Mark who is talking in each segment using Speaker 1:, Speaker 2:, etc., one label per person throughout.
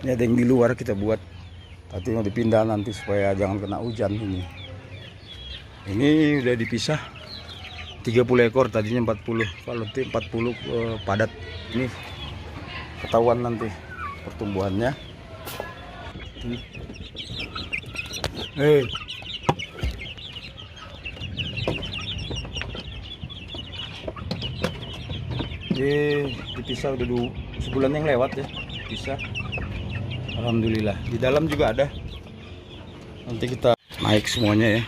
Speaker 1: Ini ada yang di luar kita buat, tapi mau dipindah nanti supaya jangan kena hujan ini. Ini udah dipisah 30 ekor, tadinya 40. Kalau 40 padat, ini ketahuan nanti pertumbuhannya. Hei. Dipisah udah sebulan yang lewat ya, dipisah. Alhamdulillah. Di dalam juga ada. Nanti kita naik semuanya ya.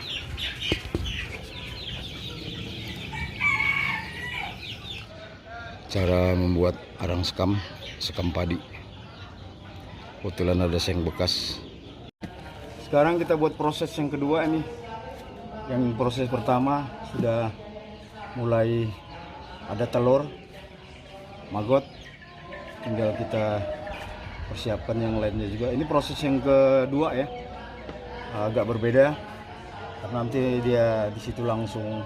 Speaker 1: Cara membuat arang sekam padi. Kebetulan ada seng bekas. Sekarang kita buat proses yang kedua ini. Yang proses pertama sudah mulai ada telur, maggot. Tinggal kita persiapkan yang lainnya juga. Ini proses yang kedua ya. Agak berbeda. Karena nanti dia di situ langsung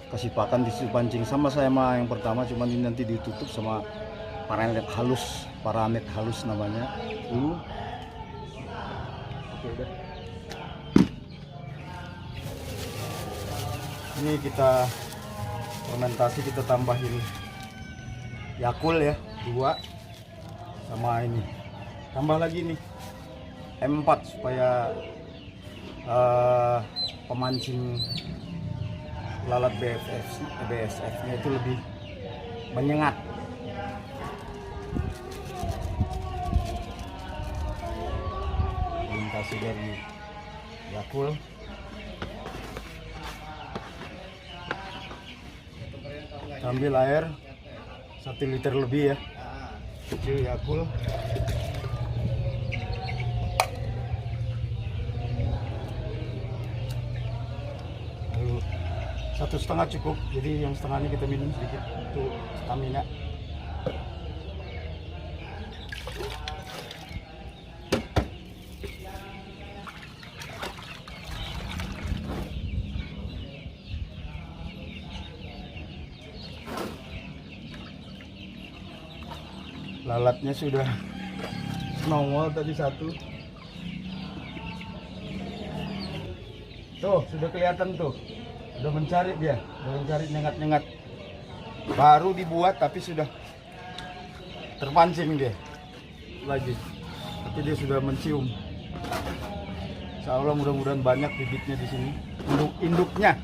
Speaker 1: kasih pakan, di situ pancing sama yang pertama, cuman ini nanti ditutup sama paranet halus namanya dulu. Oke, udah. Ini kita fermentasi, kita tambahin Yakul ya 2, sama ini tambah lagi nih M4 supaya pemancing lalat BSF-nya itu lebih menyengat. Fermentasi dari Yakul. Ambil air 1 liter lebih ya, kecil Yakul. Lalu 1,5 cukup, jadi yang setengahnya kita minum sedikit untuk stamina. Lalatnya sudah nongol tadi 1. Tuh, sudah kelihatan tuh. Udah mencari dia, udah mencari nyengat-nyengat. Baru dibuat tapi sudah terpancing dia lagi. Tapi dia sudah mencium. Insya Allah mudah-mudahan banyak bibitnya di sini. Induknya.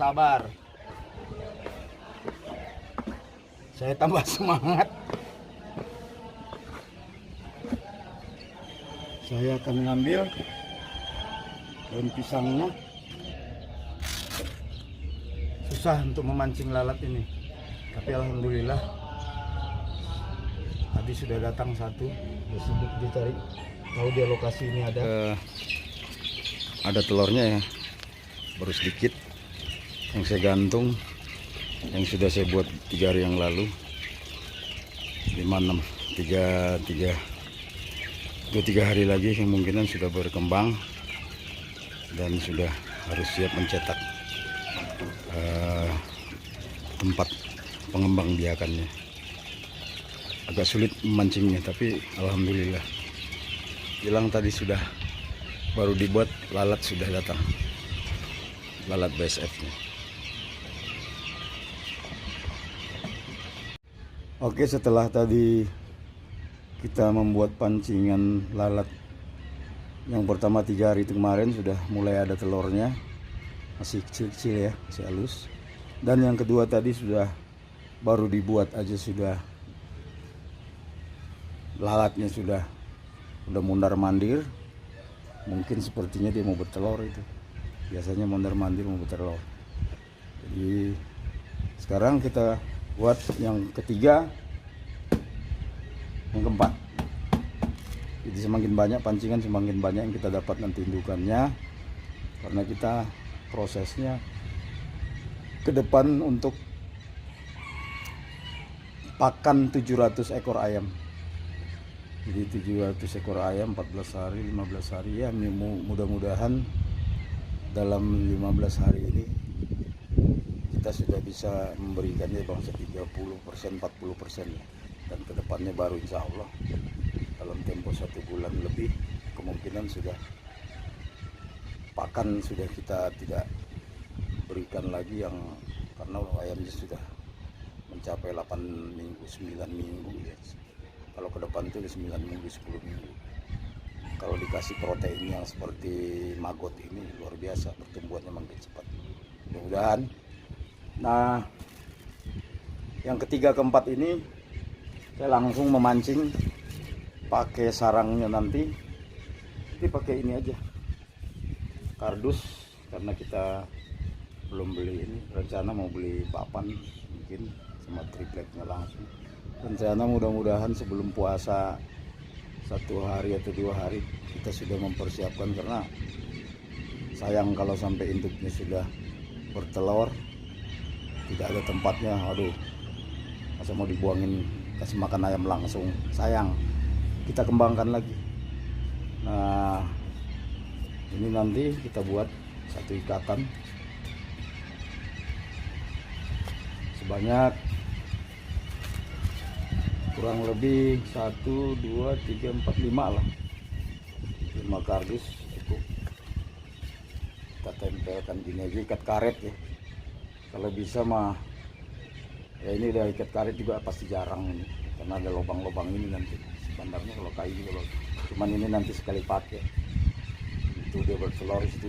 Speaker 1: Sabar. Saya tambah semangat. Saya akan mengambil daun pisangnya. Susah untuk memancing lalat ini, tapi alhamdulillah tadi sudah datang 1. Udah sibuk dicari, tahu dia lokasi ini ada telurnya ya, baru sedikit yang saya gantung, yang sudah saya buat 3 hari yang lalu. 5, 6, 3 hari lagi kemungkinan sudah berkembang dan sudah harus siap mencetak tempat pengembang biakannya. Agak sulit memancingnya, tapi alhamdulillah hilang tadi sudah baru dibuat, lalat sudah datang, lalat BSF-nya. Oke, setelah tadi kita membuat pancingan lalat yang pertama 3 hari itu kemarin, sudah mulai ada telurnya, masih kecil-kecil ya, masih halus. Dan yang kedua tadi sudah baru dibuat aja, sudah lalatnya sudah mondar mandir. Mungkin sepertinya dia mau bertelur itu. Biasanya mondar mandir mau bertelur. Jadi sekarang kita buat yang ketiga, yang keempat. Jadi semakin banyak pancingan, semakin banyak yang kita dapat nanti indukannya. karena kita prosesnya ke depan untuk pakan 700 ekor ayam. Jadi 700 ekor ayam 14 hari 15 hari ya, mudah-mudahan dalam 15 hari ini kita sudah bisa memberikannya bangsa 30% 40% ya. Dan kedepannya baru insya Allah dalam tempo 1 bulan lebih kemungkinan sudah pakan sudah kita tidak berikan lagi, yang karena ayamnya sudah mencapai 8 minggu 9 minggu ya. Kalau ke depan itu 9 minggu 10 minggu. Kalau dikasih protein yang seperti maggot ini luar biasa, pertumbuhannya makin cepat. Mudah-mudahan. Nah, yang ketiga keempat ini saya langsung memancing pakai sarangnya nanti. Jadi pakai ini aja, kardus, karena kita belum beli ini. Rencana mau beli papan mungkin sama tripletnya langsung. Rencana mudah-mudahan sebelum puasa 1 hari atau 2 hari kita sudah mempersiapkan, karena sayang kalau sampai induknya sudah bertelur tidak ada tempatnya. Aduh, masa mau dibuangin kasih makan ayam langsung, sayang. Kita kembangkan lagi. Nah, ini nanti kita buat satu ikatan sebanyak kurang lebih 1, 2, 3, 4, 5 lah, 5 kardus cukup. Kita tempelkan gini aja, ikat karet ya. Kalau bisa mah ya, ini udah ikat karet juga pasti jarang ini, karena ada lubang-lubang ini nanti. Sebenarnya kalau kayu juga, cuman ini nanti sekali pakai itu dia bertelur, itu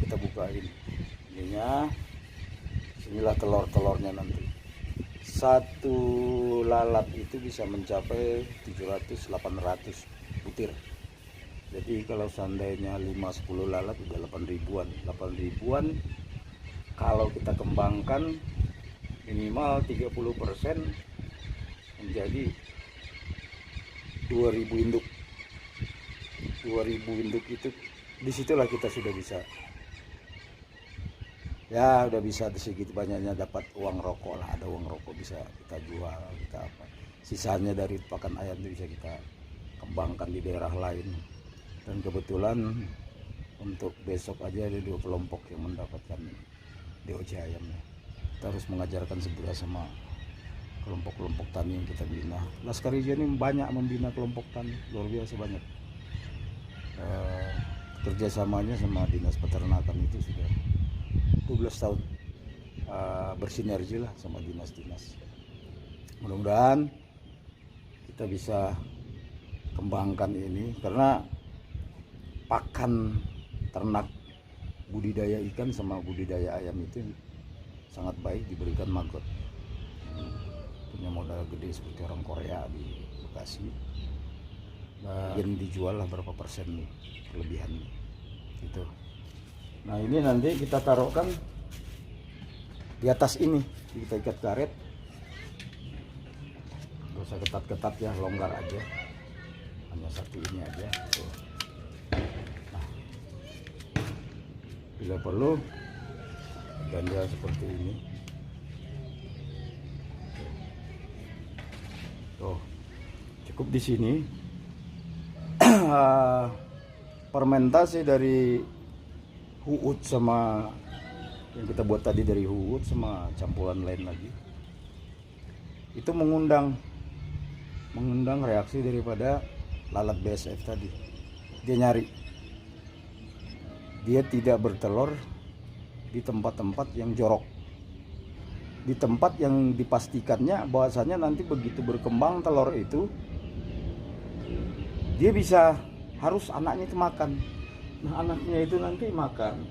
Speaker 1: kita bukain ininya. Inilah telur-telurnya nanti. Satu lalat itu bisa mencapai 700-800 butir. Jadi kalau seandainya 5-10 lalat udah 8 ribuan. 8 ribuan kalau kita kembangkan minimal 30% menjadi 2000 induk. 2000 induk itu disitulah kita sudah bisa, ya udah bisa segitu banyaknya dapat uang rokok lah. Ada uang rokok bisa kita jual, kita apa, sisanya dari pakan ayam itu bisa kita kembangkan di daerah lain. Dan kebetulan untuk besok aja ada 2 kelompok yang mendapatkan DOJ ayamnya. Kita harus mengajarkan segera sama kelompok-kelompok tani yang kita bina. Laskar Hijau ini banyak membina kelompok tani, luar biasa banyak. Kerjasamanya sama Dinas Peternakan itu sudah 12 tahun, bersinergi lah sama dinas-dinas. Mudah-mudahan kita bisa kembangkan ini, karena pakan ternak budidaya ikan sama budidaya ayam itu sangat baik diberikan maggot. Punya modal gede seperti orang Korea di Bekasi. Dan dijual lah berapa persen nih kelebihannya gitu. Nah, ini nanti kita taruhkan di atas ini, kita ikat karet. Gak usah ketat-ketat ya, longgar aja, hanya satu ini aja tuh. Nah, bila perlu ganda seperti ini tuh, cukup di sini. Fermentasi dari huut sama yang kita buat tadi, dari huut sama campuran lain lagi, itu mengundang reaksi daripada lalat BSF tadi. Dia nyari, dia tidak bertelur di tempat-tempat yang jorok, di tempat yang dipastikannya bahwasanya nanti begitu berkembang telur itu dia bisa, harus anaknya itu makan. Nah, anaknya itu nanti makan,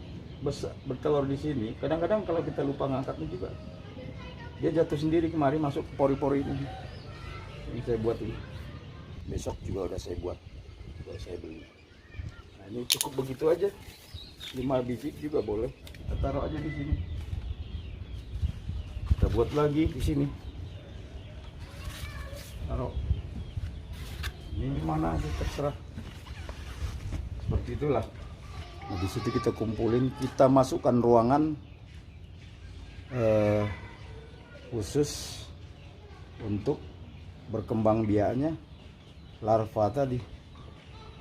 Speaker 1: bertelur di sini. Kadang-kadang kalau kita lupa ngangkatnya juga, dia jatuh sendiri kemari, masuk ke pori-pori ini. Ini saya buat ini. Besok juga udah saya buat, udah saya beli. Nah, ini cukup begitu aja. 5 biji juga boleh. Kita taruh aja di sini. Kita buat lagi di sini. Taruh. Ini mana aja terserah. Seperti itulah. Nah, di situ kita kumpulin, kita masukkan ruangan khusus untuk berkembang biaknya larva tadi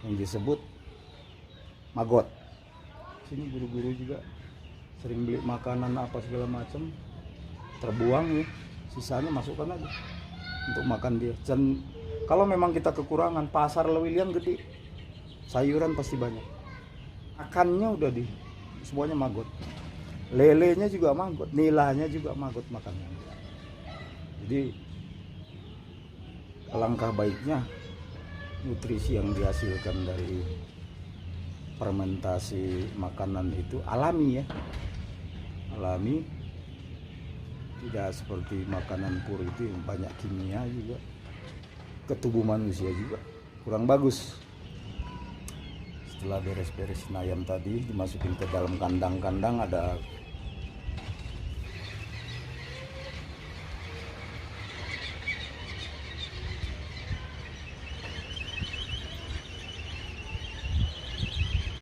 Speaker 1: yang disebut maggot. Sini guru-guru juga sering beli makanan apa segala macam, terbuang ya, sisanya masukkan aja untuk makan dia. Dan kalau memang kita kekurangan, pasar Lewiliang gede, sayuran pasti banyak, makannya udah di semuanya maggot, lelenya juga maggot, nilanya juga maggot makannya. Jadi alangkah baiknya nutrisi yang dihasilkan dari fermentasi makanan itu alami ya, alami, tidak seperti makanan pur itu yang banyak kimia juga, ke tubuh manusia juga kurang bagus. Setelah beres-beresin ayam tadi, dimasukin ke dalam kandang-kandang, ada